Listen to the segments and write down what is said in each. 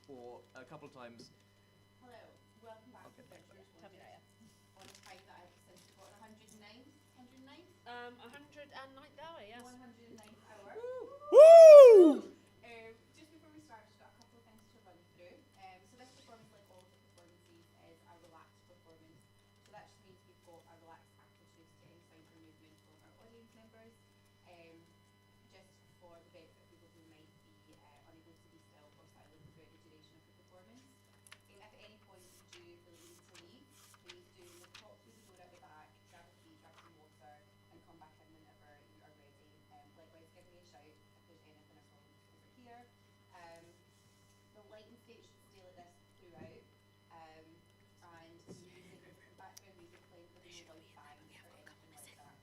for a couple of times. Hello, welcome back to Adventurers Wanted. On a time that I've since forgotten, 109? 109? 109th hour, yes. 109th hour. Woo! Just before we start, just got a couple of things to run through. So this performance, like all of the performances, is a relaxed performance. So that just means we've got a relaxed attitude to any signs or movement from our audience members. Just for the benefit of people who might be unable to be still or silent throughout the duration of the performance. If at any point you do feel you need to leave, please do pop through the door at the back, grab a tea, grab some water, and come back in whenever you are ready. Likewise, give me a shout if there's anything at all over here. The lighting state should stay like this throughout, and music, background music playing with no loud bangs or anything like that.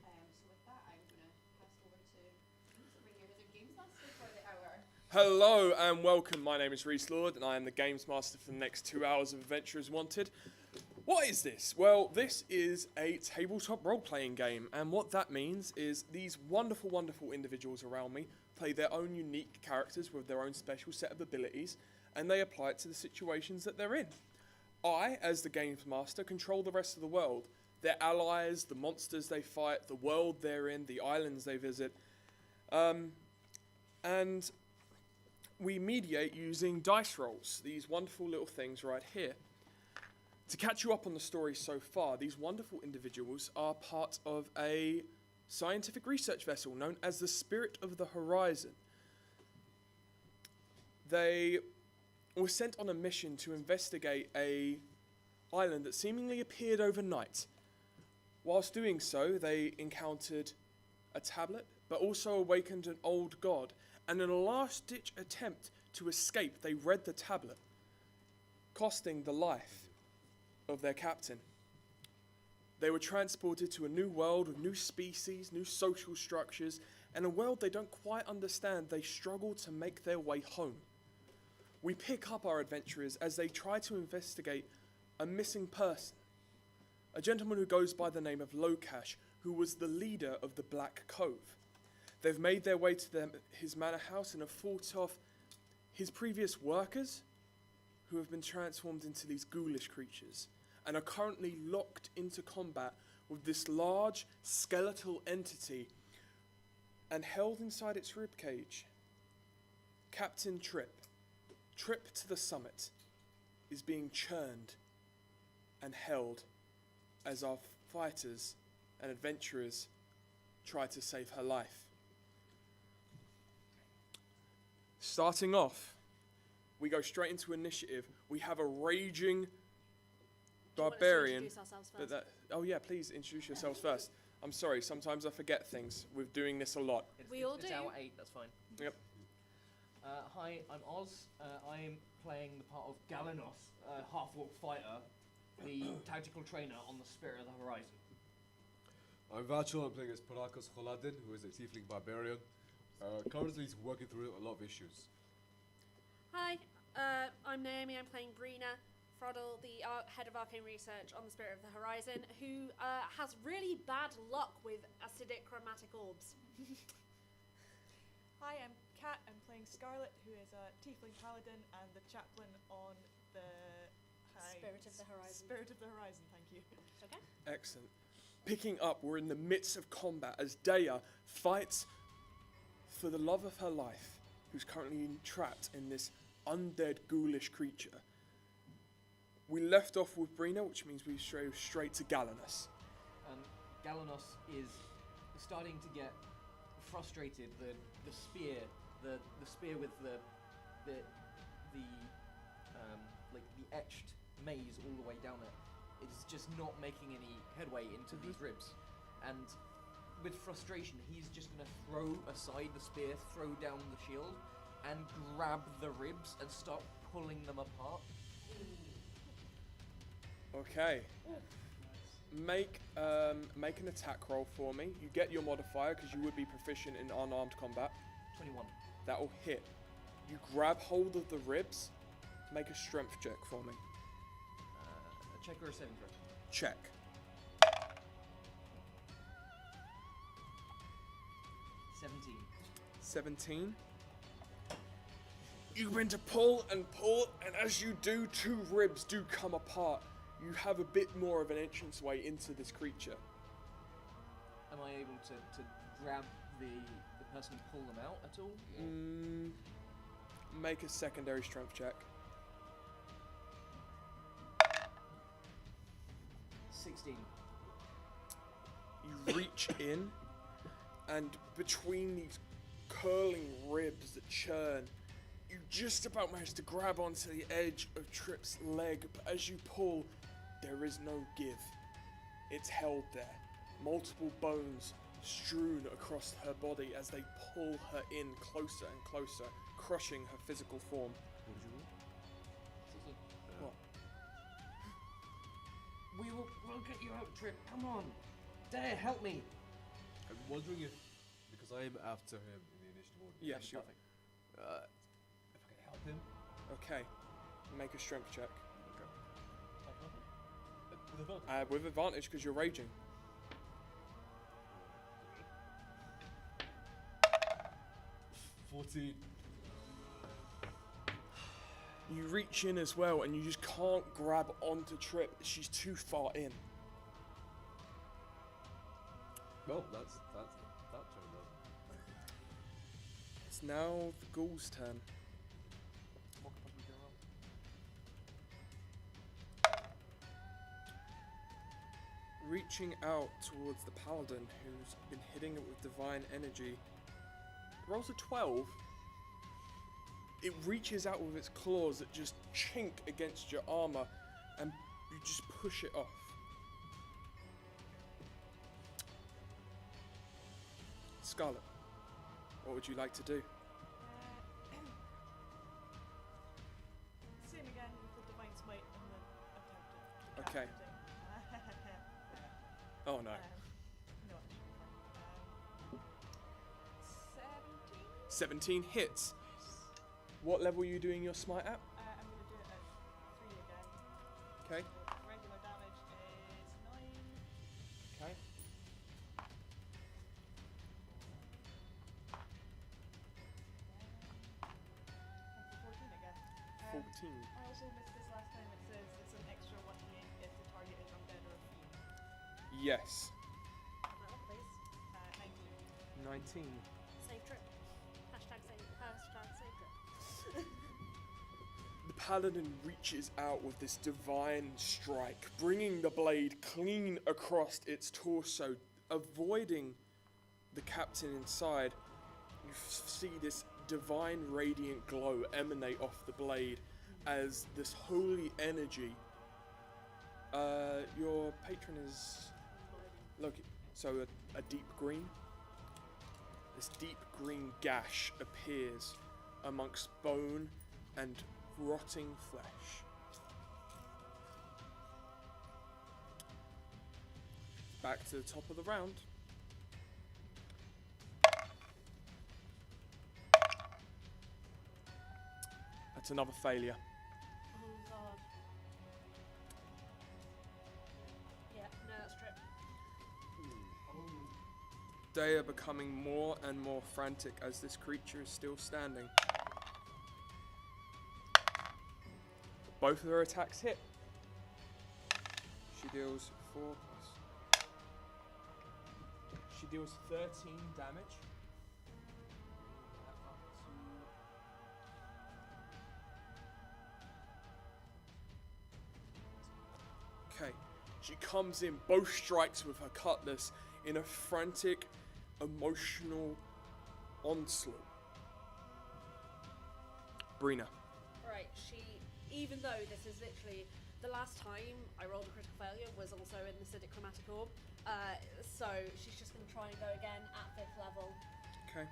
So with that, I'm going to pass over to Brina, who's our Games Master for the hour. Hello and welcome. My name is Reese Lord and I am the Games Master for the next 2 hours of Adventurers Wanted. What is this? Well, this is a tabletop role-playing game, and what that means is these wonderful, wonderful individuals around me play their own unique characters with their own special set of abilities, and they apply it to the situations that they're in. I, as the Games Master, control the rest of the world. Their allies, the monsters they fight, the world they're in, the islands they visit. And we mediate using dice rolls, these wonderful little things right here. To catch you up on the story so far, these wonderful individuals are part of a scientific research vessel known as the Spirit of the Horizon. They were sent on a mission to investigate a island that seemingly appeared overnight. Whilst doing so, they encountered a tablet, but also awakened an old god. And in a last-ditch attempt to escape, they read the tablet, costing the life of their captain. They were transported to a new world with new species, new social structures, and a world they don't quite understand. They struggle to make their way home. We pick up our adventurers as they try to investigate a missing person, a gentleman who goes by the name of Lokash, who was the leader of the Black Cove. They've made their way to his manor house and have fought off his previous workers, who have been transformed into these ghoulish creatures, and are currently locked into combat with this large skeletal entity, and held inside its ribcage. Captain Trip to the Summit, is being churned and held as our fighters and adventurers try to save her life. Starting off, we go straight into initiative. We have a raging barbarian. Introduce ourselves first? Oh yeah, please introduce yourselves first. I'm sorry, sometimes I forget things with doing this a lot. We all It's do. hour 8, that's fine. Yep. Hi, I'm Oz. I'm playing the part of Galanos, half-orc fighter, the tactical trainer on the Spirit of the Horizon. I'm Vachel, I'm playing as Parakos Kholadin, who is a tiefling barbarian. Currently he's working through a lot of issues. Hi, I'm Naomi. I'm playing Brina, Froddle, the head of arcane research on the Spirit of the Horizon, who has really bad luck with acidic chromatic orbs. Hi, I'm Kat. I'm playing Scarlet, who is a tiefling paladin and the chaplain on the Spirit of the Horizon. Spirit of the Horizon, thank you. Okay. Excellent. Picking up, we're in the midst of combat as Daya fights for the love of her life, who's currently trapped in this undead ghoulish creature. We left off with Brina, which means we go straight to Galanos. Galanos is starting to get frustrated. The spear with the etched maze all the way down it is just not making any headway into these ribs. And with frustration, he's just going to throw aside the spear, throw down the shield, and grab the ribs and start pulling them apart. Okay. Make an attack roll for me. You get your modifier because you would be proficient in unarmed combat. 21. That will hit. You grab hold of the ribs. Make a strength check for me. A check or a saving throw? Check. 17. 17. You begin to pull, and as you do, 2 ribs do come apart. You have a bit more of an entranceway into this creature. Am I able to grab the person and pull them out at all? Make a secondary strength check. 16. You reach in, and between these curling ribs that churn, you just about manage to grab onto the edge of Trip's leg, but as you pull, there is no give. It's held there. Multiple bones strewn across her body as they pull her in closer and closer, crushing her physical form. What did you roll? 16. What? We'll get you out, Trip. Come on. Dare, help me. I'm wondering if, because I am after him in the initiative order. Yeah, That's sure. perfect. If I can help him. Okay, make a strength check. With advantage. With advantage because you're raging. 14. You reach in as well, and you just can't grab onto Trip. She's too far in. Well, that's that turned out. It's now the ghoul's turn. What could possibly go wrong? Reaching out towards the paladin who's been hitting it with divine energy. Rolls a 12. It reaches out with its claws that just chink against your armor, and you just push it off. Scarlet, what would you like to do? Same again with the divine smite and the attempt at Okay. decapitating. Oh no. No, it should be fine. 17? 17 hits. What level are you doing your smite at? I'm going to do it at 3 again. Okay. So regular damage is 9. Okay. And 14 again. 14. I also missed this last time. It says it's an extra 1d8 if the target is undead or a fiend. Yes. Have that one, please. 19. 19. Save trip. Hashtag save trip. The paladin reaches out with this divine strike, bringing the blade clean across its torso, avoiding the captain inside. You see this divine radiant glow emanate off the blade as this holy energy. Your patron is Loki, so a deep green. This deep green gash appears amongst bone and rotting flesh. Back to the top of the round. That's another failure. Oh god. Yeah, no, that's trip. They are becoming more and more frantic as this creature is still standing. Both of her attacks hit. She deals 4 plus. She deals 13 damage. That up to... Okay, she comes in, both strikes with her cutlass in a frantic, emotional onslaught. Brina. Right, even though this is literally the last time I rolled a critical failure was also in the acidic chromatic orb, so she's just going to try and go again at 5th level. Okay.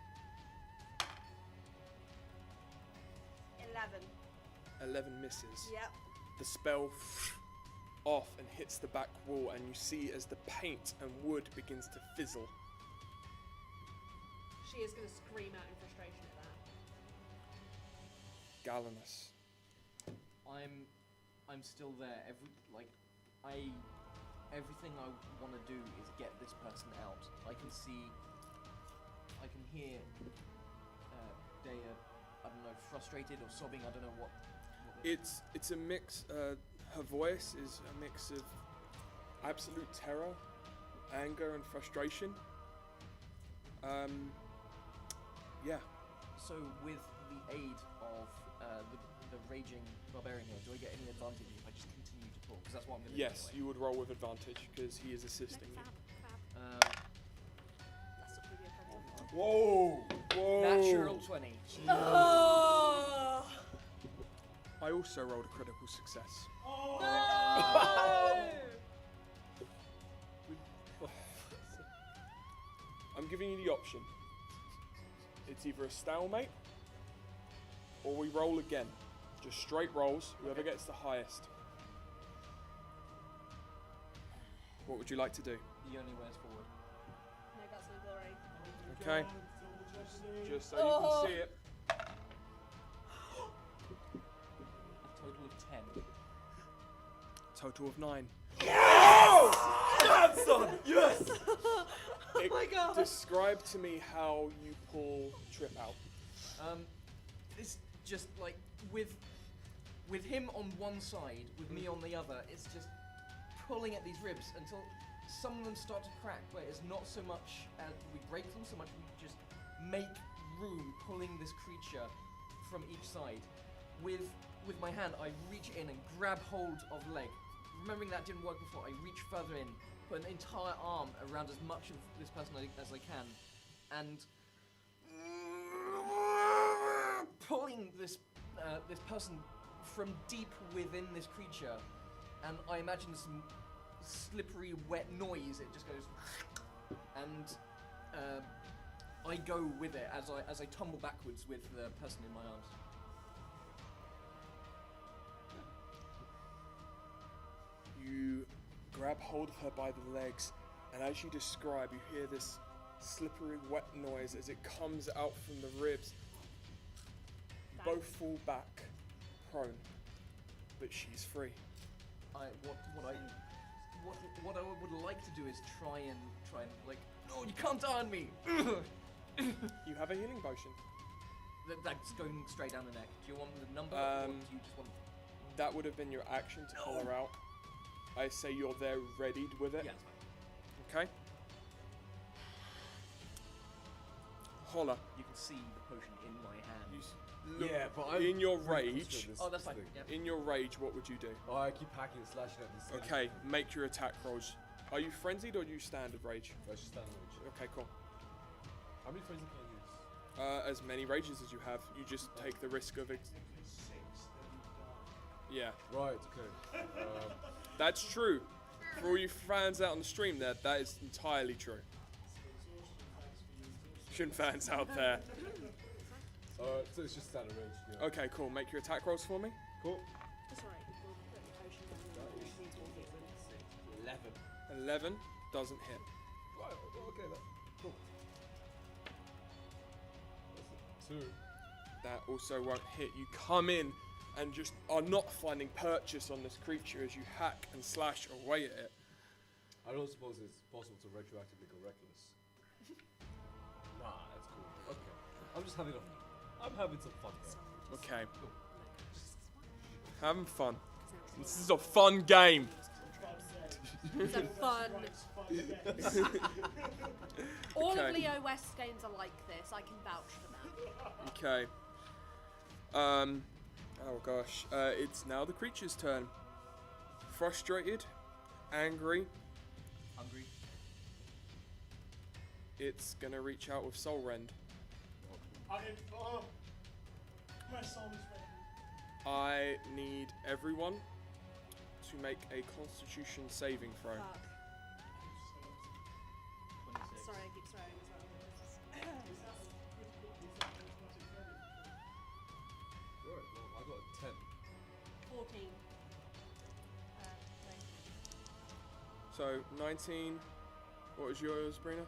11. 11 misses. Yep. The spell off and hits the back wall, and you see as the paint and wood begins to fizzle. She is going to scream out in frustration at that. Gallinus. I'm still there. Everything I want to do is get this person out. I can hear Dea I don't know, frustrated or sobbing. I don't know what It's a mix. Her voice is a mix of absolute terror, anger, and frustration. Yeah. So with the aid of the raging barbarian here, do I get any advantage if I just continue to talk? Because that's what I'm going to do. Yes, you would roll with advantage because he is assisting you. That's not going to be a problem. Whoa! Whoa! Natural 20. Oh! I also rolled a critical success. I'm giving you the option. It's either a stalemate or we roll again. Just straight rolls, whoever gets the highest. What would you like to do? The only way is forward. No guts, no glory. Okay. Just so you can see it. A total of 10. Total of 9. Yes! Oh my God. Describe to me how you pull Trip out. It's just like with him on one side, with me on the other. It's just pulling at these ribs until some of them start to crack. But it's not so much as we break them, so much we just make room, pulling this creature from each side. With my hand, I reach in and grab hold of leg. Remembering that didn't work before, I reach further in, put an entire arm around as much of this person as I can, and pulling this person from deep within this creature, and I imagine some slippery, wet noise. It just goes, and I go with it as I tumble backwards with the person in my arms. You grab hold of her by the legs, and as you describe, you hear this slippery, wet noise as it comes out from the ribs. You both fall back, prone, but she's free. What I would like to do is try and like, no, you can't harm me. You have a healing potion. That's going straight down the neck. Do you want the number, or do you just want? That would have been your action to pull her out. I say you're there readied with it. Yeah, that's fine. Okay. Holler. You can see the potion in my hand. Look, Yeah, but I'm in your really rage. concentrated on Oh, that's this fine. thing. Yeah. In your rage, what would you do? Oh, I keep hacking and slashing at this. Okay, make your attack rolls. Are you frenzied or are you standard rage? Let's just stand rage. Okay, cool. How many phrases can I use? As many rages as you have. You just take the risk of it. Yeah, Right, okay. that's true. For all you fans out on the stream there, that is entirely true. Shin fans out there. So it's just standard rage. Yeah. Okay, cool. Make your attack rolls for me. Cool. That's alright. We'll put the potion down there. It needs more healing. 11. 11 doesn't hit. Right, okay, that. Cool. That's a 2. That also won't hit. You come in and just are not finding purchase on this creature as you hack and slash away at it. I don't suppose it's possible to retroactively go reckless. Nah, that's cool. Okay. I'm just having I'm having some fun here. Okay. Having fun. This is a fun game. It's a fun. All of Okay. Leo West's games are like this. I can vouch for that. Okay. Oh gosh. It's now the creature's turn. Frustrated, angry. Hungry. It's gonna reach out with Soul Rend. My soul is ready. I need everyone to make a Constitution saving throw. Fuck. 26. Sorry, I keep swearing as well. Right, well, I got a 10. 14. So 19. What was yours, Brina?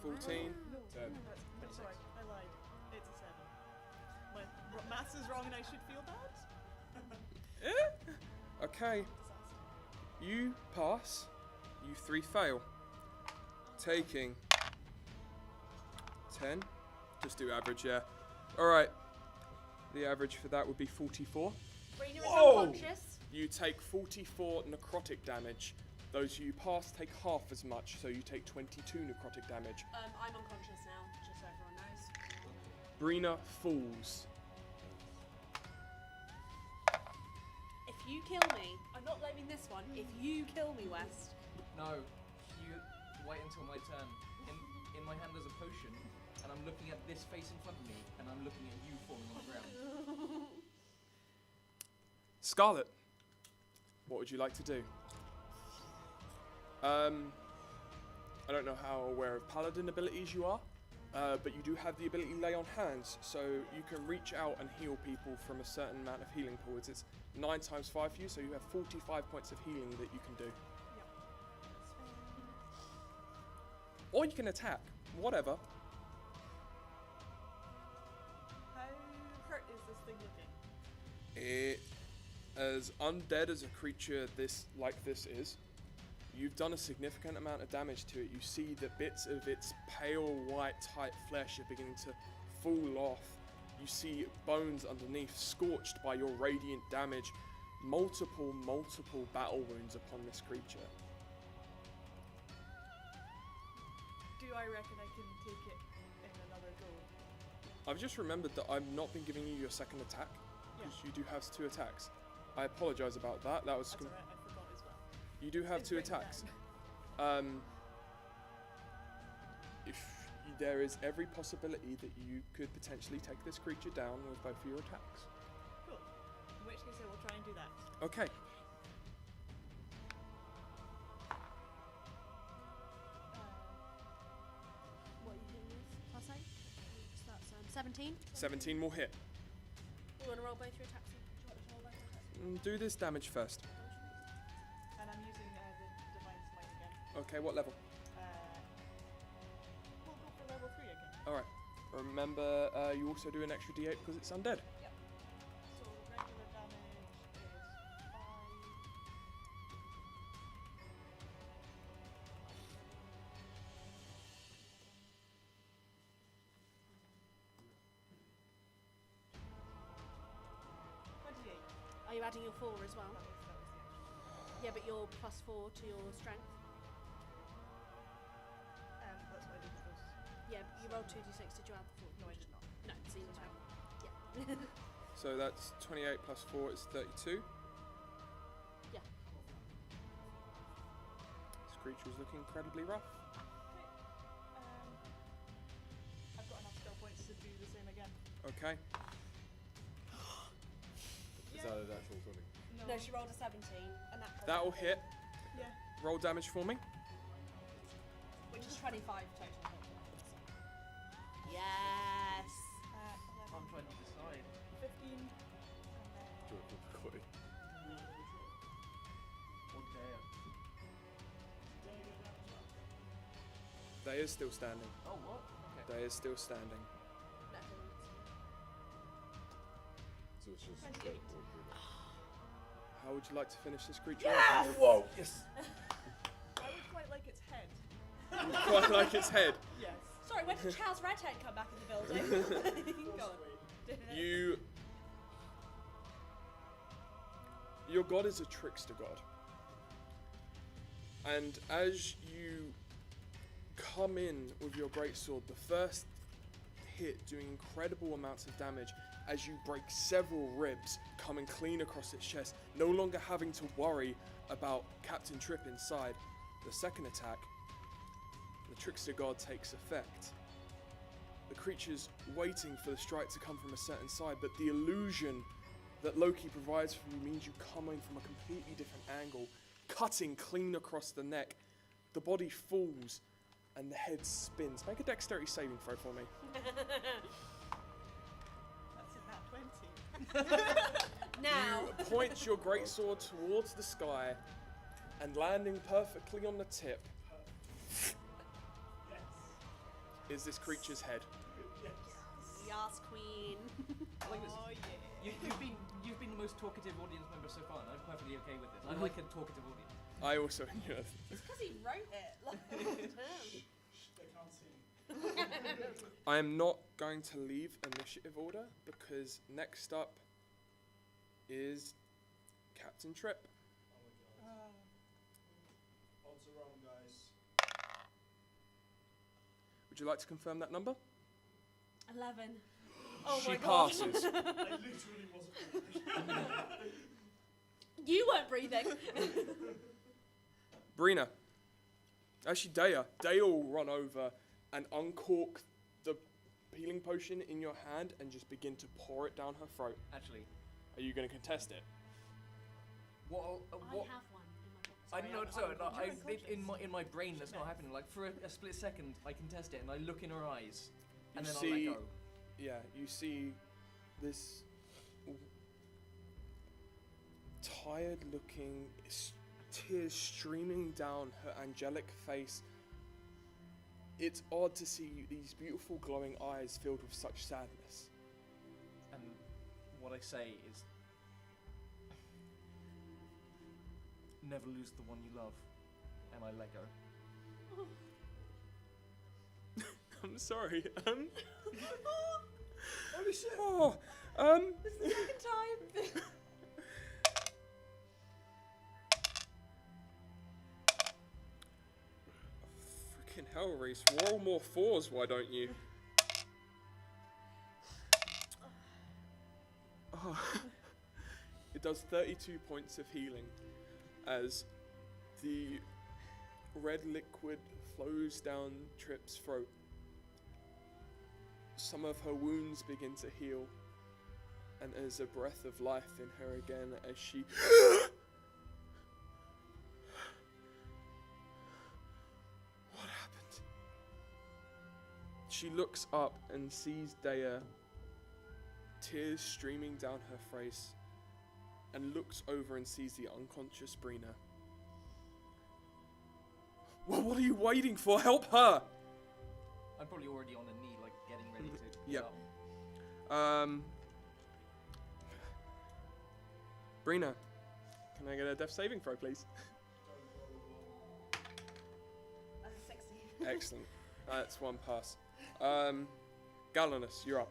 14. 14. 10. That's sorry, I lied. It's a 7. My maths is wrong and I should feel bad? Okay. You pass. You 3 fail. Taking 10. Just do average, yeah. Alright. The average for that would be 44. Brina is Whoa! unconscious. You take 44 necrotic damage. Those you pass take half as much, so you take 22 necrotic damage. I'm unconscious now, just so everyone knows. Brina falls. If you kill me, I'm not blaming this one. If you kill me, West. No, you wait until my turn. In my hand there's a potion, and I'm looking at this face in front of me, and I'm looking at you falling on the ground. Scarlet, what would you like to do? I don't know how aware of paladin abilities you are, but you do have the ability lay on hands, so you can reach out and heal people from a certain amount of healing pools. It's 9 times 5 for you, so you have 45 points of healing that you can do. Or you can attack, whatever. How hurt is this thing looking? It, as undead as a creature like this is, you've done a significant amount of damage to it. You see that bits of its pale white tight flesh are beginning to fall off. You see bones underneath scorched by your radiant damage. Multiple battle wounds upon this creature. Do I reckon I can take it in another go? I've just remembered that I've not been giving you your second attack, because you do have 2 attacks. I apologise about that. That was That's alright, I forgot as well. you do have It's 2 written attacks. down. If there is every possibility that you could potentially take this creature down with both of your attacks. Cool. In which case I will try and do that. Okay. What are you doing with? Plus 8? So that's 17. 17 will hit. You want to roll both your attacks? Do you want to roll both your attacks? Do this damage first. And I'm using the Divine Smite again. Okay, what level? We'll go for level 3 again. Alright. Remember, you also do an extra d8 because it's undead. Yep. So regular damage is 5. Are you adding your 4 as well? That was the extra. Yeah, but you're plus 4 to your strength. That's why I did those. Yeah, but you rolled 2d6. Did you add the 4? No, I did not. No, so you So yeah. So that's 28 plus 4 is 32. Yeah. This creature's looking incredibly rough. Okay. I've got enough skill points to do the same again. Okay. Is that an actual 20? No, she rolled a 17, and That will hit. Yeah. Roll damage for me. which is 25 total. Yes. 11, I'm trying to decide. 15, and Do it quickly. What day? They is still standing. Oh, what? Okay. They is still standing. So it's just 28. How would you like to finish this creature Ah, off? whoa! Yes! I would quite like its head. Quite like its head. Yes. Sorry, when did Chow's redhead come back in the building? Go on. Your god is a trickster god. And as you come in with your greatsword, the first hit doing incredible amounts of damage as you break several ribs coming clean across its chest, no longer having to worry about Captain Tripp inside. The second attack, the trickster god takes effect. The creature's waiting for the strike to come from a certain side, but the illusion that Loki provides for you means you come in from a completely different angle, cutting clean across the neck. The body falls and the head spins. Make a dexterity saving throw for me. That's in that 20. Now. You point your greatsword towards the sky and landing perfectly on the tip is this creature's head. Yas, queen. I like this. Oh yeah. You've been the most talkative audience member so far, and I'm perfectly okay with this. I like a talkative audience. I also enjoy it. It's because he wrote it. Like, They can't see me. I am not going to leave initiative order because next up is Captain Tripp. Oh my god. Odds are on, guys. Would you like to confirm that number? 11. Oh She my god. passes. I literally wasn't. You weren't breathing. Brina. Actually, Dea will run over and uncork the healing potion in your hand and just begin to pour it down her throat. Actually, Are you going to contest it? what? I What? have one in my box. I know. Sorry, no, You're unconscious. in my brain that's not happening. Like for a split second, I contest it and I look in her eyes, and You then see- I'll let go. Yeah, you see this tired looking, tears streaming down her angelic face. It's odd to see these beautiful glowing eyes filled with such sadness. And what I say is, never lose the one you love, and I let go. I'm sorry. Holy shit! Oh, This is the second time. freaking hell, Reese. Roll more fours, why don't you? Oh. It does 32 points of healing as the red liquid flows down Tripp's throat. Some of her wounds begin to heal, and there's a breath of life in her again as she What happened? She looks up and sees Dea, tears streaming down her face, and looks over and sees the unconscious Brina. Well, what are you waiting for? Help her! I'm probably already on a knee, like getting ready to. Yep. get up. Brina, can I get a death saving throw, please? 16. Excellent. That's one pass. Galenus, you're up.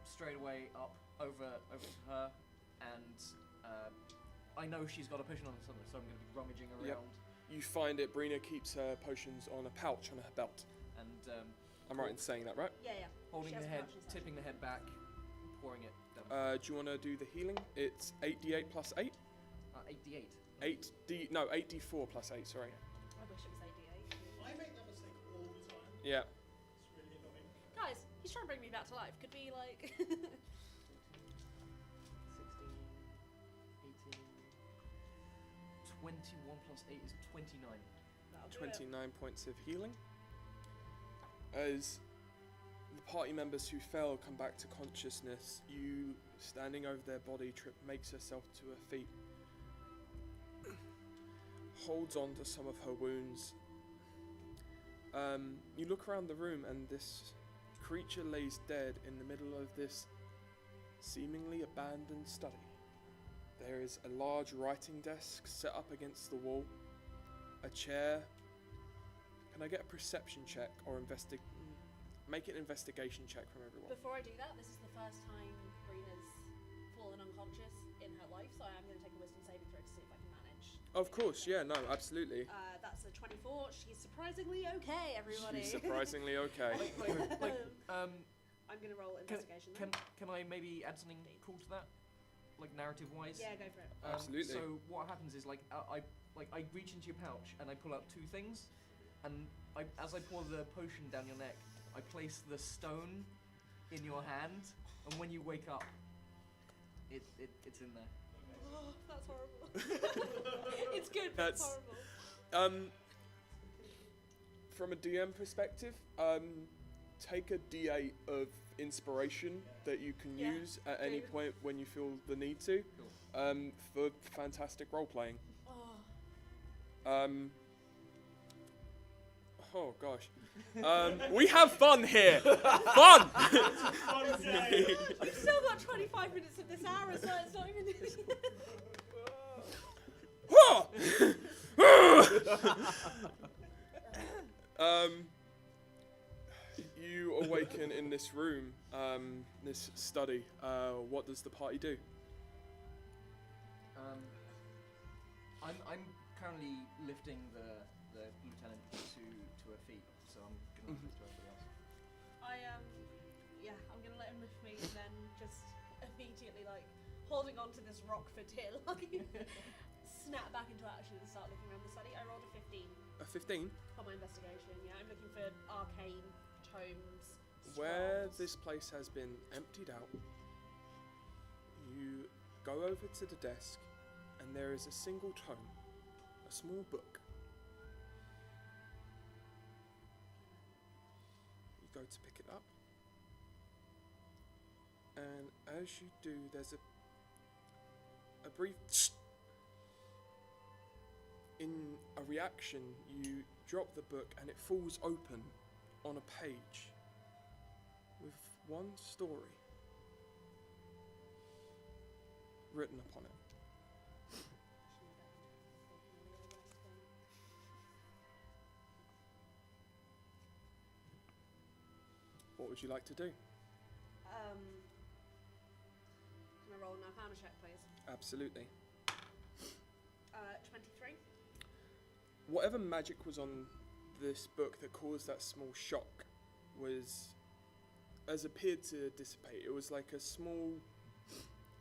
Straight away up over to her, and I know she's got a potion on her stomach, so I'm going to be rummaging around. Yep. You find it. Brina keeps her potions on a pouch on her belt. And I'm right in saying that, right? Yeah, yeah. holding She the has head, pouches, tipping the head back, pouring it down. Do you want to do the healing? It's 8d8 plus 8. 8d8. 8d4 plus 8. Sorry. I wish it was 88. I make that mistake all the time. Yeah. It's really annoying. Guys, he's trying to bring me back to life. Could we, like... 16, 18, 21 plus 8 is 29. That'll do it. 29 points of healing. As the party members who fell come back to consciousness, you, standing over their body, Tripp makes herself to her feet, holds on to some of her wounds. You look around the room and this creature lays dead in the middle of this seemingly abandoned study. There is a large writing desk set up against the wall, a chair. Can I get a perception check or make an investigation check from everyone? Before I do that, this is the first time Brina's fallen unconscious in her life, so I am going to take a wisdom saving throw to see if I can manage. Of course, yeah, no, absolutely. That's a 24. She's surprisingly okay, everybody. She's surprisingly okay. I'm I'm going to roll investigation then. Can I maybe add something cool to that, like narrative wise? Yeah, go for it. Absolutely. So what happens is I reach into your pouch and I pull out two things, and as I pour the potion down your neck, I place the stone in your hand, and when you wake up, it's in there. Oh, that's horrible. It's good, but it's That's- horrible. From a DM perspective, take a D8 of inspiration that you can Yeah, use at any do. point when you feel the need to, for fantastic role playing. Oh. Oh gosh. We have fun here. Fun. Fun day. We've still got 25 minutes of this hour, so it's not even... awaken in this room, this study. What does the party do? I'm currently lifting the lieutenant to her feet, so I'm gonna leave it to everybody else. I'm gonna let him lift me and then just immediately, like, holding on to this rock for dear life, snap back into action and start looking around the study. I rolled a 15 A 15? for my investigation. Yeah, I'm looking for arcane tomes. Where scrolls. this place has been emptied out, you go over to the desk and there is a single tome, a small book. You go to pick it up, and as you do, there's a brief in a reaction, you drop the book and it falls open on a page with one story written upon it. What would you like to do? Can I roll an Arcana check, please? Absolutely. 23. Whatever magic was on this book that caused that small shock has appeared to dissipate. It was like a small,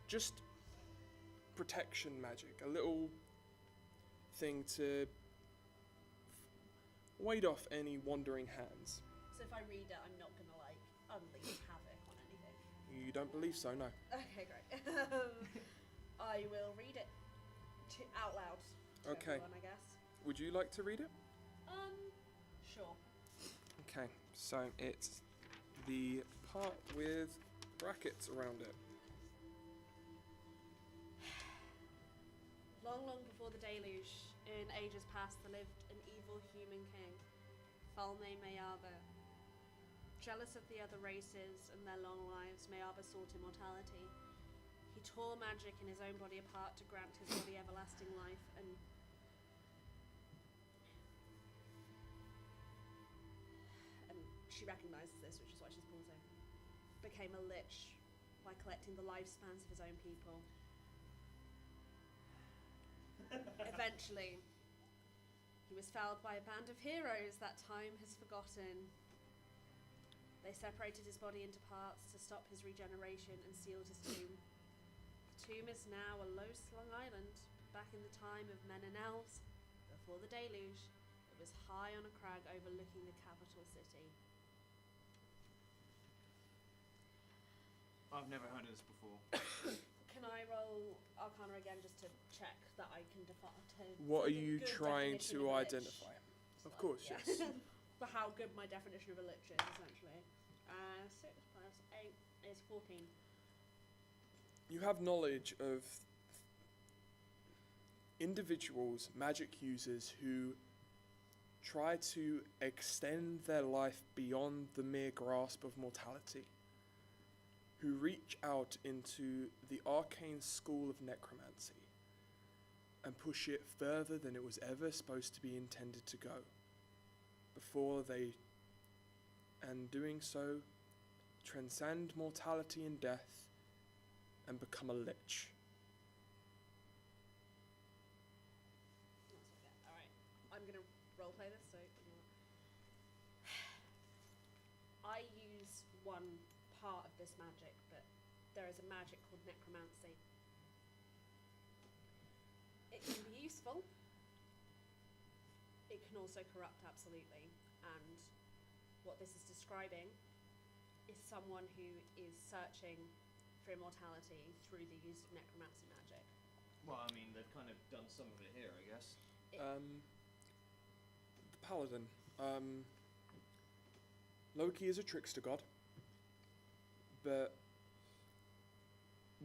just protection magic, a little thing to ward off any wandering hands. So if I read it, I'm not gonna, like, unleash havoc on anything. You don't believe so, no? Okay, great. I will read it out loud to Okay. everyone, I guess. Would you like to read it? Sure. Okay, so it's the part with brackets around it. Long, long before the deluge, in ages past, there lived an evil human king, Falme Mayaba. Jealous of the other races and their long lives, Mayaba sought immortality. He tore magic in his own body apart to grant his body everlasting life, and she recognises this, which is why she's pausing. Became a lich by collecting the lifespans of his own people. Eventually, he was felled by a band of heroes that time has forgotten. They separated his body into parts to stop his regeneration and sealed his tomb. The tomb is now a low-slung island. Back in the time of men and elves, before the deluge, it was high on a crag overlooking the capital city. I've never heard of this before. Can I roll Arcana again just to check that I can define? What are you trying to identify? Of course, yes. For how good my definition of a lich is, essentially. 6 plus 8 is 14. You have knowledge of individuals, magic users, who try to extend their life beyond the mere grasp of mortality, who reach out into the arcane school of necromancy and push it further than it was ever supposed to be intended to go, before they, and doing so, transcend mortality and death and become a lich. That's okay. Alright. I'm going to roleplay this, so I use one part of this magic, but there is a magic called necromancy. It can be useful. It can also corrupt, absolutely. And what this is describing is someone who is searching for immortality through the use of necromancy magic. Well, I mean, they've kind of done some of it here, I guess. The paladin. Loki is a trickster god, but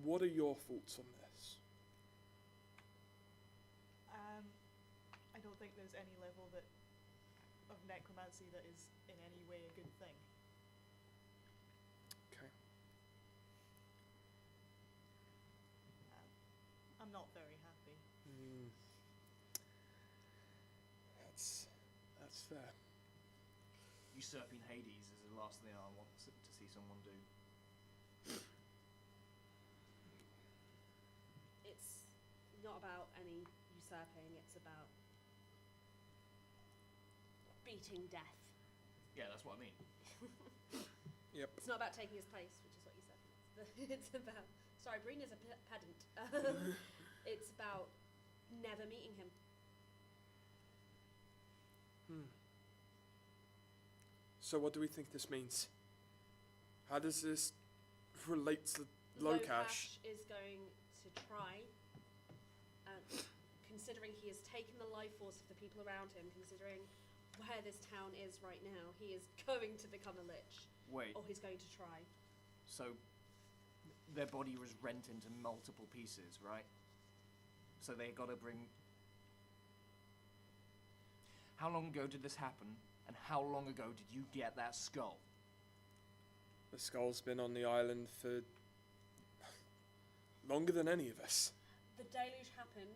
what are your thoughts on this? I don't think there's any level of necromancy that is in any way a good thing. Okay. I'm not very happy. That's fair. You usurping Hades is the last thing I want to see someone do. It's not about any usurping, it's about beating death. Yeah, that's what I mean. Yep. It's not about taking his place, which is what you said. It's about... Sorry, Brina's a pedant. It's about never meeting him. So what do we think this means? How does this relate to Lokash? Lokash is going to try, considering he has taken the life force of the people around him, considering where this town is right now, he is going to become a lich. Wait, Or he's going to try. so their body was rent into multiple pieces, right? So they got to bring... How long ago did this happen, and how long ago did you get that skull? The skull's been on the island for longer than any of us. The deluge happened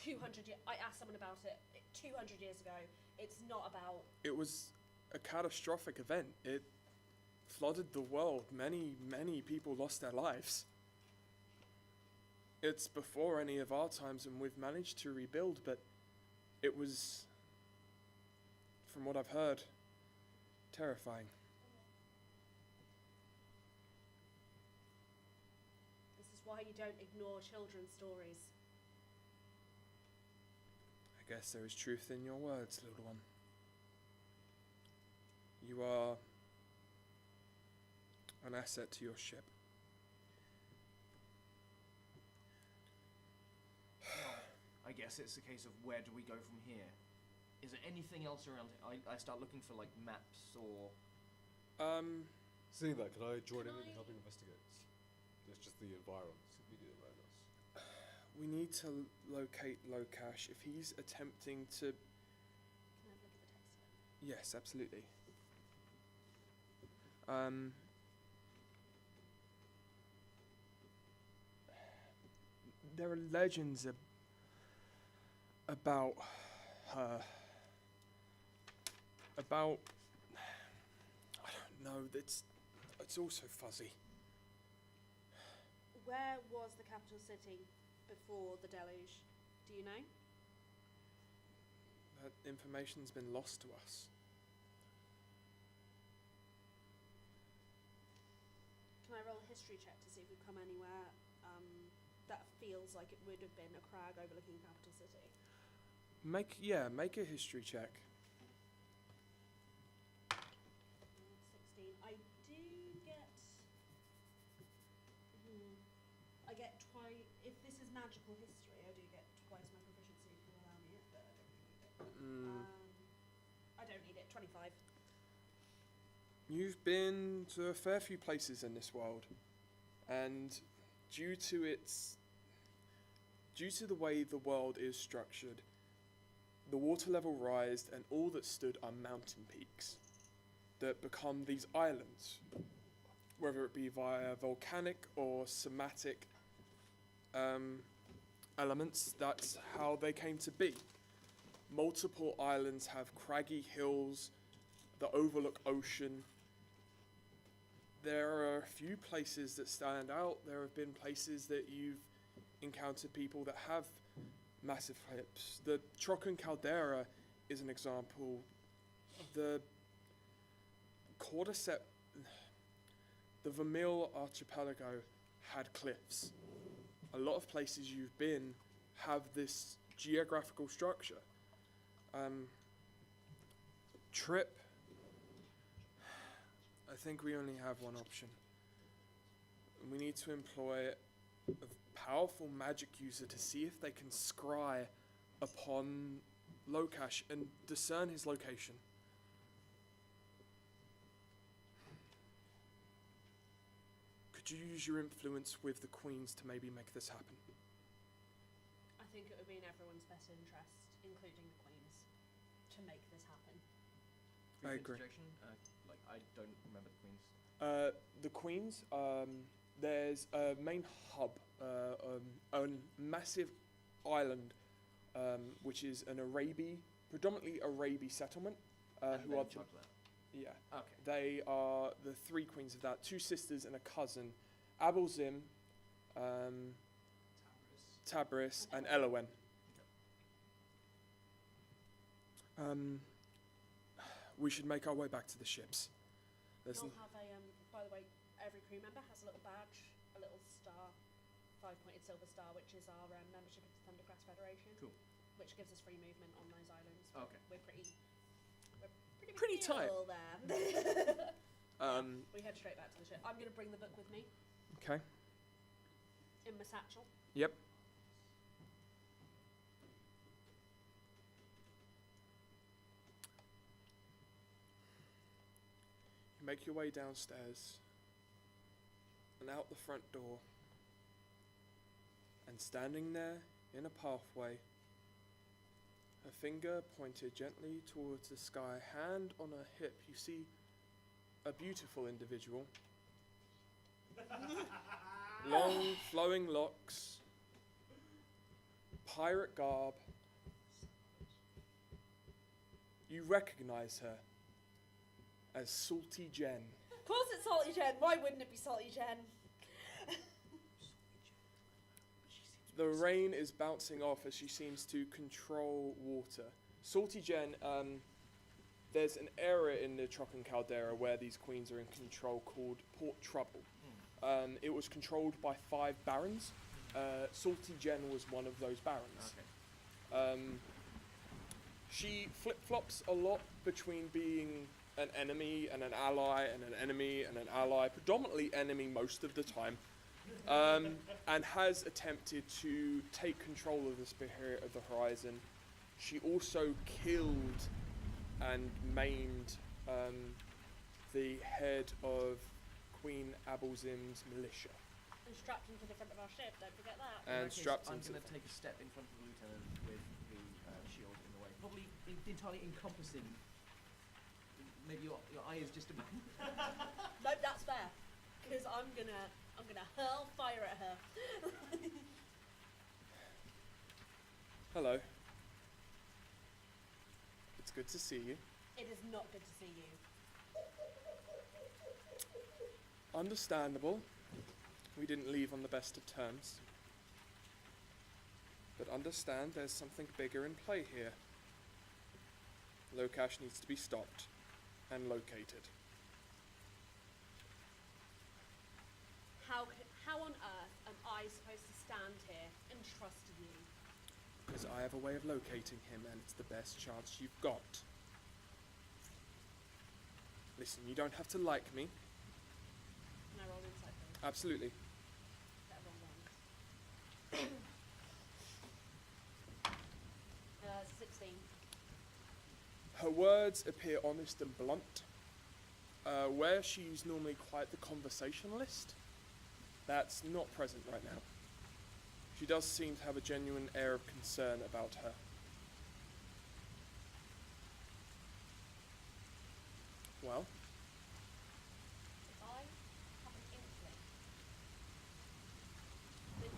200 years... I asked someone about it 200 years ago. It's not about... It was a catastrophic event. It flooded the world. Many, many people lost their lives. It's before any of our times, and we've managed to rebuild, but it was, from what I've heard, terrifying. This is why you don't ignore children's stories. I guess there is truth in your words, little one. You are an asset to your ship. I guess it's a case of where do we go from here? Is there anything else around here? I start looking for, like, maps or... Seeing that, can I join in Can I- helping investigate? It's just the environment immediately around us. We need to locate Lokash. If he's attempting to... Can I have a look at the text? Yes, absolutely. There are legends about her. About... I don't know, it's all so fuzzy. Where was the capital city before the deluge? Do you know? That information's been lost to us. Can I roll a history check to see if we've come anywhere that feels like it would have been a crag overlooking the capital city? Make a history check. 16. I do get... I get if this is magical history, I do get twice my proficiency if you allow me it, but I don't really need it. I don't need it. 25. You've been to a fair few places in this world, and due to the way the world is structured, the water level rised, and all that stood are mountain peaks that become these islands, whether it be via volcanic or somatic elements. That's how they came to be. Multiple islands have craggy hills that overlook ocean. There are a few places that stand out. There have been places that you've encountered people that have massive cliffs. The Trocan Caldera is an example. The Cordyceps, the Vermeil Archipelago had cliffs. A lot of places you've been have this geographical structure. Trip, I think we only have one option. We need to employ a powerful magic user to see if they can scry upon Lokash and discern his location. Could you use your influence with the queens to maybe make this happen? I think it would be in everyone's best interest, including the Queen's, to make this happen. I Brief agree. interjection, like, I don't remember the queens. The queens, there's a main hub, a massive island, which is an predominantly Arabi settlement. And who then are the, chocolate. yeah. Okay. They are the three queens of that, two sisters and a cousin, Abelzim, Tabris, and Elowen. We should make our way back to the ships. There's We'll have a, by the way, every crew member has a little badge, a little star, 5-pointed silver star, which is our membership of the Thundercrest Federation. Cool. Which gives us free movement on those islands. Okay. We're pretty big Pretty tight. deal there. We head straight back to the ship. I'm going to bring the book with me Okay. in my satchel. Yep. You make your way downstairs and out the front door, and standing there in a pathway, her finger pointed gently towards the sky, hand on her hip, you see a beautiful individual. Long, flowing locks, pirate garb. You recognize her as Salty Jen. Of course it's Salty Jen. Why wouldn't it be Salty Jen? The rain is bouncing off as she seems to control water. Salty Jen, there's an area in the Trocken Caldera where these queens are in control called Port Trouble. It was controlled by 5 barons. Salty Jen was one of those barons. Okay. She flip-flops a lot between being an enemy and an ally and an enemy and an ally, predominantly enemy most of the time, and has attempted to take control of the Spirit of the Horizon. She also killed and maimed the head of Queen Abelzim's militia. And strapped him to the front of our ship, don't forget that. In And that case, strapped I'm into going to take a step in front of the lieutenant with the shield in the way. Probably entirely encompassing. Maybe your eye is just about. Nope, that's fair. Because I'm gonna hurl fire at her. Hello. It's good to see you. It is not good to see you. Understandable. We didn't leave on the best of terms. But understand there's something bigger in play here. Locash needs to be stopped and located. How on earth am I supposed to stand here and trust you? Because I have a way of locating him and it's the best chance you've got. Listen, you don't have to like me. Can I roll insight, please? Absolutely. Get a wrong one. 16. Her words appear honest and blunt. Where she's normally quite the conversationalist, that's not present right now. She does seem to have a genuine air of concern about her. Well? If I have an inkling that you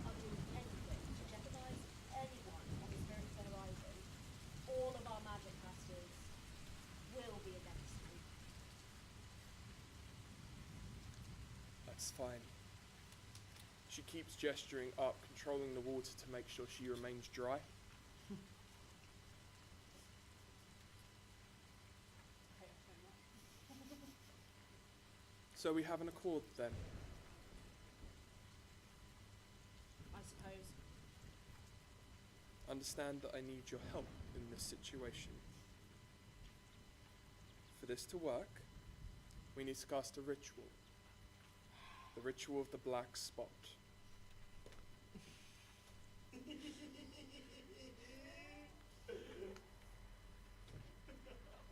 are doing anything to jeopardize anyone on the Spirit of the Horizon, all of our magic masters will be against you. That's fine. She keeps gesturing up, controlling the water to make sure she remains dry. Okay, I'm saying that. So we have an accord then. I suppose. Understand that I need your help in this situation. For this to work, we need to cast a ritual. The ritual of the black spot.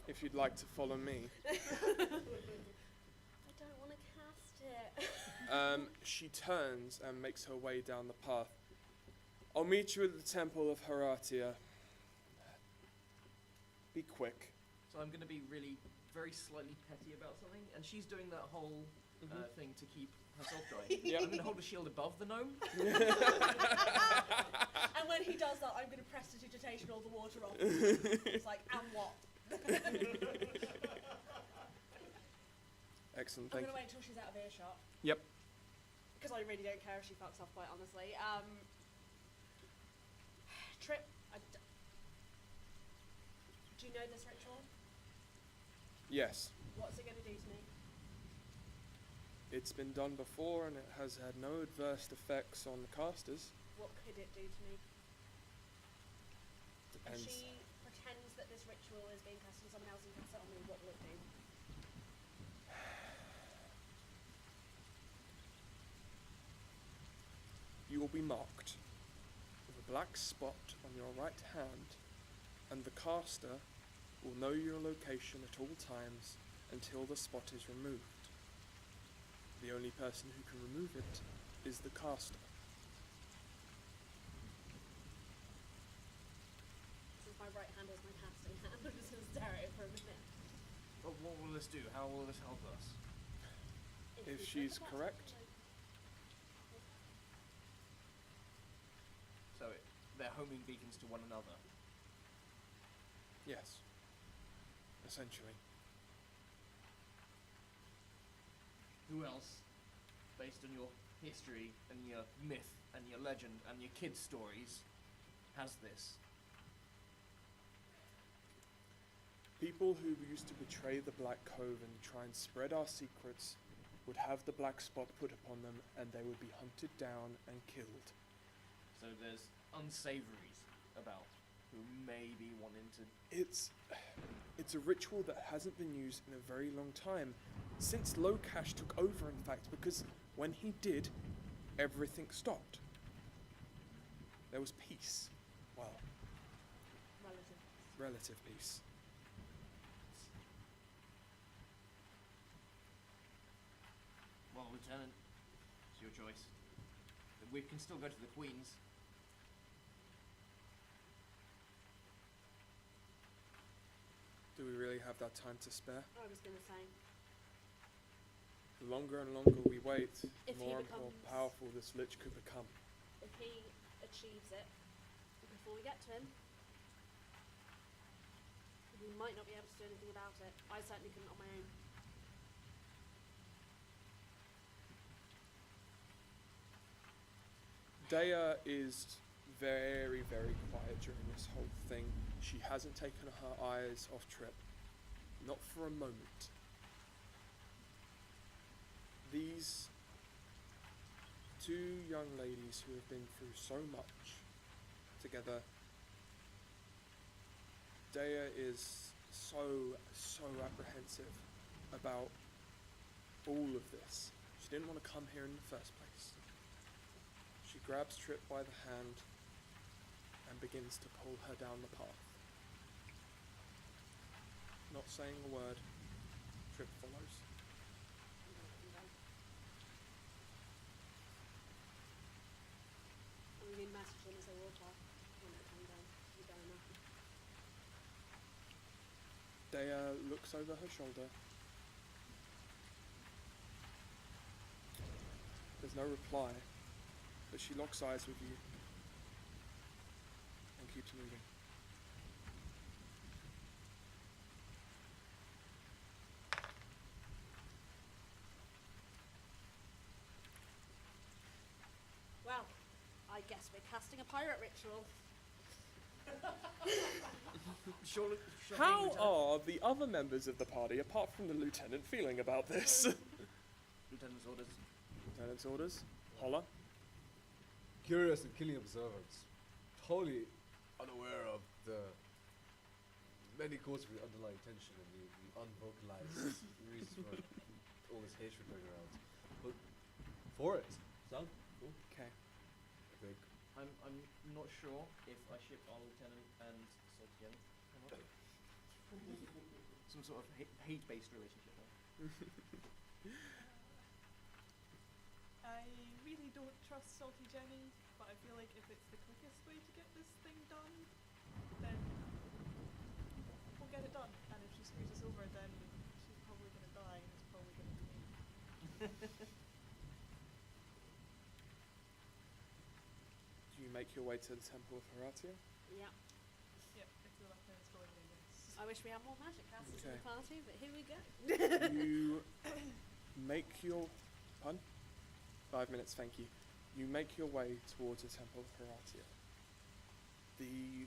If you'd like to follow me. I don't want to cast it. She turns and makes her way down the path. I'll meet you at the Temple of Heratia. Be quick. So I'm going to be really, very slightly petty about something, and she's doing that whole thing to keep herself dry. Yep. I'm going to hold a shield above the gnome. And when he does that, I'm going to prestidigitation all the water off. It's like, and what? Excellent, I'm thank gonna you. wait till she's out of earshot. Yep. Because I really don't care if she fucks off, quite honestly. Trip, do you know this ritual? Yes, What's it gonna do to me? it's been done before and it has had no adverse effects on the casters. What could it do to me? If Depends. she pretends that this ritual is being cast on someone else and casts it on me, what will it do? You will be marked with a black spot on your right hand, and the caster will know your location at all times until the spot is removed. The only person who can remove it is the caster. Since my right hand is my casting hand, I'm just gonna stare at it for a minute. But what will this do? How will this help us? If you she's put the correct. So they're homing beacons to one another. Yes. Essentially. Who else, based on your history and your myth and your legend and your kids' stories, has this? People who used to betray the Black Cove and try and spread our secrets would have the black spot put upon them and they would be hunted down and killed. So there's unsavories about who may be wanting to. It's a ritual that hasn't been used in a very long time. Since Lokash took over, in fact, because when he did, everything stopped. There was peace. Well, relative peace. Well, Lieutenant, it's your choice. We can still go to the Queen's. Do we really have that time to spare? I was gonna say. The longer and longer we wait, the If he more and more becomes- powerful this lich could become. If he achieves it before we get to him, we might not be able to do anything about it. I certainly couldn't on my own. Dea is very, very quiet during this whole thing. She hasn't taken her eyes off Trip. Not for a moment. These two young ladies who have been through so much together, Dea is so apprehensive about all of this. She didn't want to come here in the first place. She grabs Trip by the hand and begins to pull her down the path. Not saying a word, Trip follows. I'm going to message them as they walk off. When they come down. You go enough. Dea looks over her shoulder. There's no reply, but she locks eyes with you and keeps moving. Well, I guess we're casting a pirate ritual. Surely, How Lieutenant, are the other members of the party, apart from the lieutenant, feeling about this? Lieutenant's orders. Lieutenant's orders. Holla. Curious and keenly observant, totally unaware of the many causes of the underlying tension and the unvocalized reasons for all this hatred going around. But for it, sound cool. Okay. I think. I'm not sure if I ship our lieutenant and Soltian. Some sort of hate-based relationship there. I really don't trust Salty Jenny, but I feel like if it's the quickest way to get this thing done, then we'll get it done. And if she screws us over, then she's probably going to die, and it's probably going to be me. Do you make your way to the Temple of Horatio? Yeah. Yep, if the weapon is going in, yes. I wish we had more magic casters in Okay. the party, but here we go. You make your... Pardon? 5 minutes, thank you. You make your way towards the Temple of Heratia. The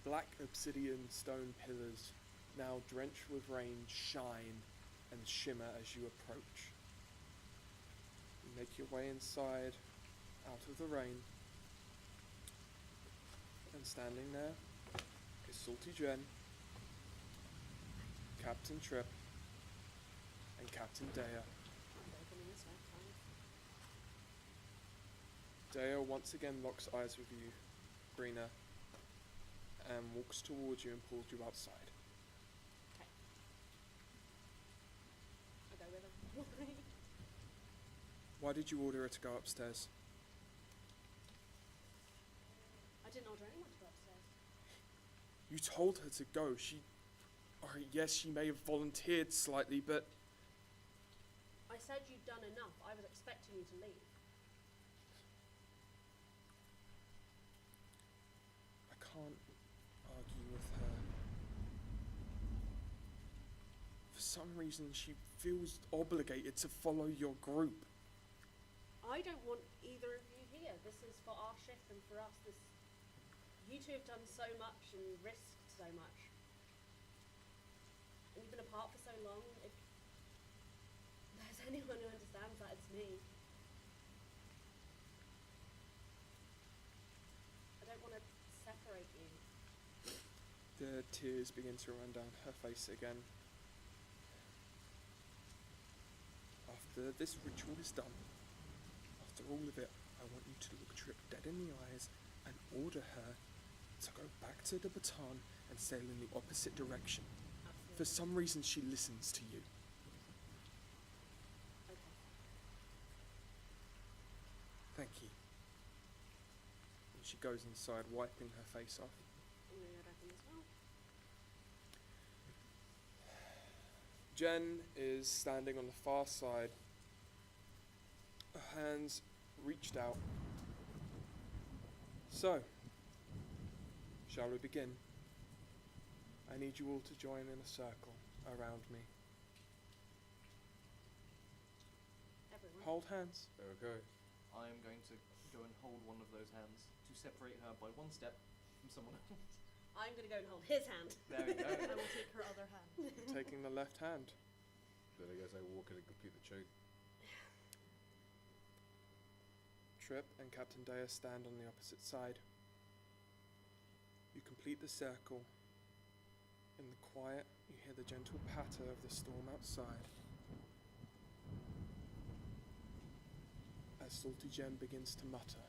black obsidian stone pillars, now drenched with rain, shine and shimmer as you approach. You make your way inside, out of the rain, and standing there is Salty Jen, Captain Trip, and Captain Dea. I'm opening this way, fine. Dea once again locks eyes with you, Brina, and walks towards you and pulls you outside. Okay. I'll go with him. Why did you order her to go upstairs? I didn't order anyone to go upstairs. You told her to go. Yes, she may have volunteered slightly, but I said you'd done enough. I was expecting you to leave. I can't argue with her. For some reason, she feels obligated to follow your group. I don't want either of you here. This is for our shift and for us. You two have done so much and risked so much. And you've been apart for so long. If there's anyone who understands that, it's me. I don't want to separate you. The tears begin to run down her face again. After this ritual is done, after all of it, I want you to look Trip dead in the eyes and order her to go back to the baton and sail in the opposite direction. Absolutely. For some reason, she listens to you. Okay. Thank you. And she goes inside, wiping her face off. I'm going to go back in as well. Jen is standing on the far side, her hands reached out. So, shall we begin? I need you all to join in a circle around me. Everyone. Hold hands. There we go. I am going to go and hold one of those hands to separate her by one step from someone else. I'm going to go and hold his hand. There we go. I will take her other hand. Taking the left hand. Then I guess I walk in and complete the chain. Trip and Captain Dea stand on the opposite side. You complete the circle. In the quiet, you hear the gentle patter of the storm outside. As Salty Jen begins to mutter.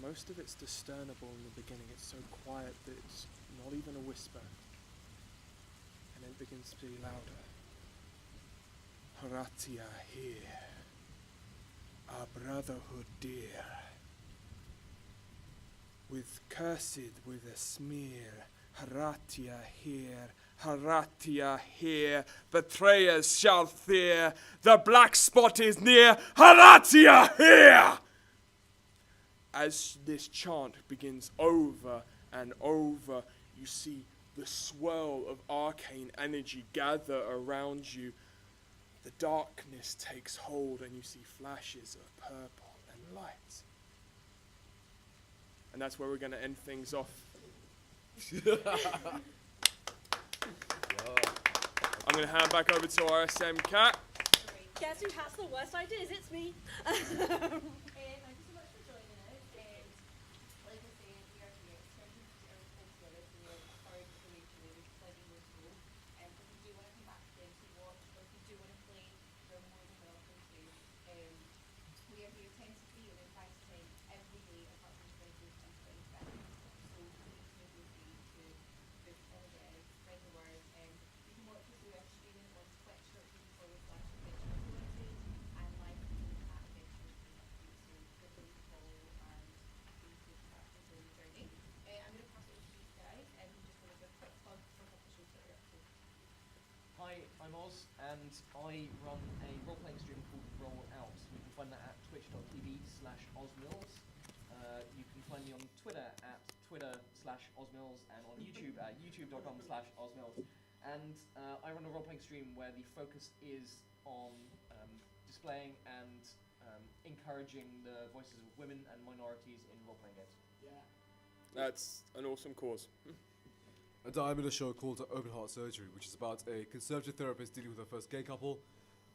Most of it's discernible in the beginning. It's so quiet that it's not even a whisper. And then it begins to be louder. Heratia here, our brotherhood dear, with cursed with a smear. Heratia here, betrayers shall fear, the black spot is near, Heratia here! As this chant begins over and over, you see the swirl of arcane energy gather around you. The darkness takes hold and you see flashes of purple and light. And that's where we're going to end things off. Wow. I'm going to hand back over to RSM Cat. Guess who has the worst ideas? It's me. Thank you so much for joining us. Like I say, we are here expecting to do everything together, so we are sorry for the wait today. We've plenty more to go. If you do want to come back again to watch, or if you do want to play, you're more than welcome to. We are here 10 to 3 and then 5 to 10 every day apart from Thursdays and Fridays. So please feel free to book holidays, spread the word. You can watch us, we are streaming on Twitch.tv/adventure and live at Adventure. So I'm Oz, and I run a role-playing stream called Roll Out. You can find that at twitch.tv/OzMills. You can find me on Twitter at Twitter/OzMills, and on YouTube at youtube.com/OzMills. And I run a role-playing stream where the focus is on displaying and encouraging the voices of women and minorities in role-playing games. Yeah. That's an awesome cause. And I'm in a show called Open Heart Surgery, which is about a conservative therapist dealing with her first gay couple.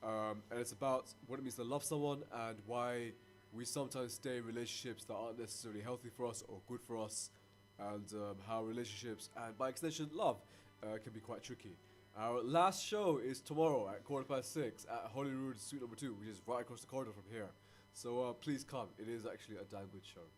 And it's about what it means to love someone and why we sometimes stay in relationships that aren't necessarily healthy for us or good for us, and how relationships, and by extension love, can be quite tricky. Our last show is tomorrow at 6:15 at Holyrood Suite number 2, which is right across the corridor from here. So please come. It is actually a damn good show.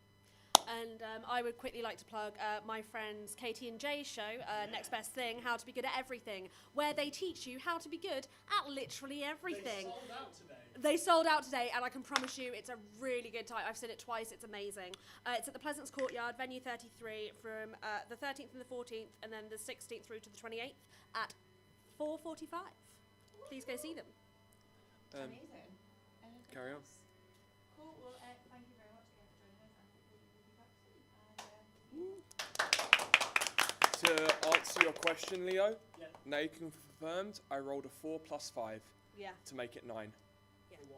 And I would quickly like to plug my friends Katie and Jay's show, Next Best Thing, How to Be Good at Everything, where they teach you how to be good at literally everything. They sold out today. They sold out today, and I can promise you it's a really good time. I've seen it twice, it's amazing. It's at the Pleasance Courtyard, venue 33, from the 13th and the 14th, and then the 16th through to the 28th at 4:45. Please go see them. Amazing. Anything Carry on. else? Cool. Well, thank you very much again for joining us, and hopefully we'll be back soon. And, To answer your question, Leo, Yeah. now you can confirmed I rolled a 4 + 5 Yeah. to make it 9.